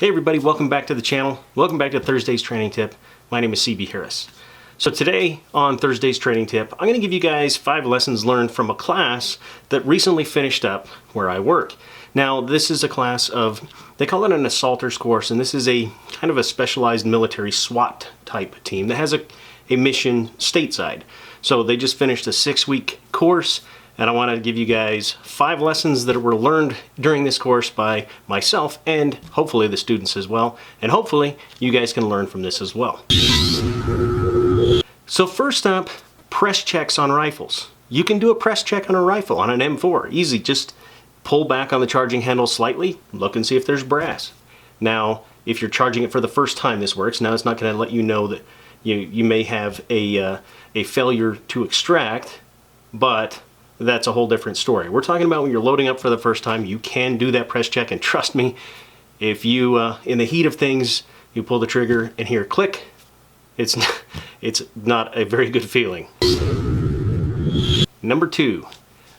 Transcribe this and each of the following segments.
Hey everybody, welcome back to the channel. Welcome back to Thursday's Training Tip. My name is CB Harris. So today on Thursday's Training Tip, I'm going to give you guys 5 lessons learned from a class that recently finished up where I work. Now this is a class of, they call it an assaulters course, and this is a kind of a specialized military SWAT type team that has a mission stateside. So they just finished a 6-week course, and I want to give you guys 5 lessons that were learned during this course by myself and hopefully the students as well. And hopefully you guys can learn from this as well. So first up, press checks on rifles. You can do a press check on a rifle, on an M4. Easy, just pull back on the charging handle slightly, look and see if there's brass. Now, if you're charging it for the first time, this works. Now it's not going to let you know that you may have a failure to extract, but that's a whole different story. We're talking about when you're loading up for the first time, you can do that press check, and trust me, if you, in the heat of things, you pull the trigger and hear click, it's not a very good feeling. Number 2,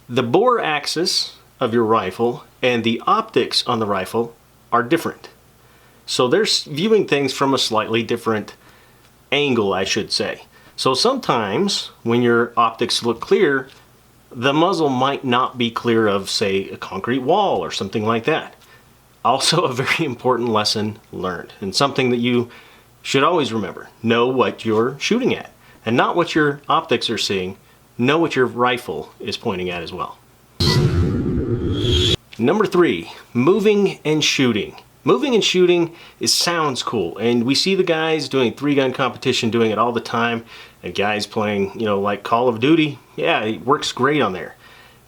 the bore axis of your rifle and the optics on the rifle are different. So they're viewing things from a slightly different angle, I should say. So sometimes when your optics look clear, the muzzle might not be clear of, say, a concrete wall or something like that. Also a very important lesson learned, and something that you should always remember. Know what you're shooting at, and not what your optics are seeing. Know what your rifle is pointing at as well. Number 3, moving and shooting. Moving and shooting sounds cool, and we see the guys doing 3-gun competition doing it all the time, and guys playing, like Call of Duty. Yeah, it works great on there.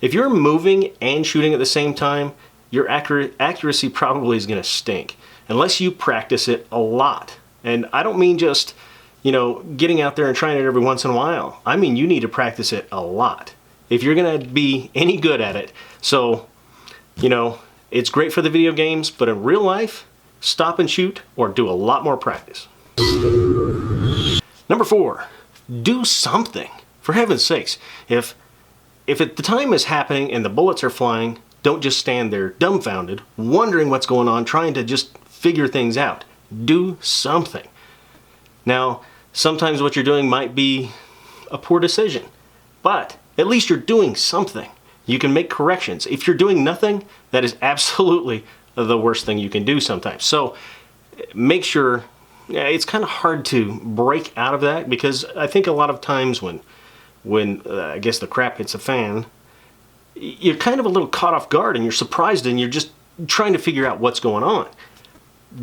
If you're moving and shooting at the same time, your accuracy probably is going to stink, unless you practice it a lot. And I don't mean just, getting out there and trying it every once in a while. I mean you need to practice it a lot if you're going to be any good at it. So, it's great for the video games, but in real life, stop and shoot or do a lot more practice. Number 4, do something. For heaven's sakes, if at the time is happening and the bullets are flying, don't just stand there dumbfounded, wondering what's going on, trying to just figure things out. Do something. Now, sometimes what you're doing might be a poor decision, but at least you're doing something. You can make corrections. If you're doing nothing, that is absolutely the worst thing you can do sometimes. So make sure, it's kind of hard to break out of that, because I think a lot of times when I guess the crap hits the fan, you're kind of a little caught off guard and you're surprised and you're just trying to figure out what's going on.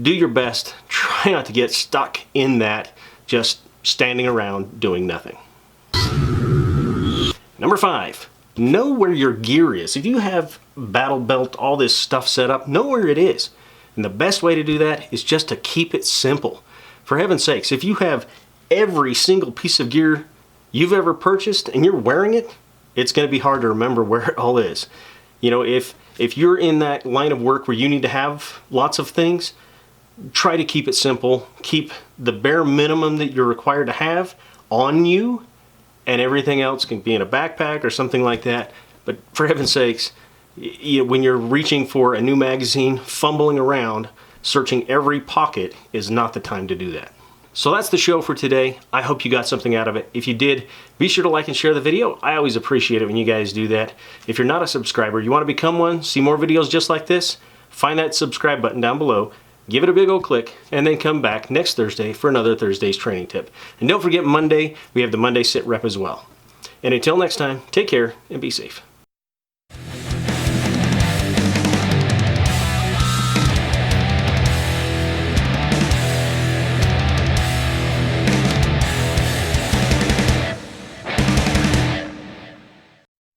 Do your best. Try not to get stuck in that just standing around doing nothing. Number 5. Know where your gear is. If you have battle belt, all this stuff set up, know where it is. And the best way to do that is just to keep it simple. For heaven's sakes, if you have every single piece of gear you've ever purchased and you're wearing it, it's going to be hard to remember where it all is. If you're in that line of work where you need to have lots of things, try to keep it simple. Keep the bare minimum that you're required to have on you, and everything else can be in a backpack or something like that. But for heaven's sakes, when you're reaching for a new magazine, fumbling around, searching every pocket is not the time to do that. So that's the show for today. I hope you got something out of it. If you did, be sure to like and share the video. I always appreciate it when you guys do that. If you're not a subscriber, you want to become one, see more videos just like this, find that subscribe button down below, give it a big old click, and then come back next Thursday for another Thursday's Training Tip. And don't forget, Monday, we have the Monday Sit Rep as well. And until next time, take care and be safe.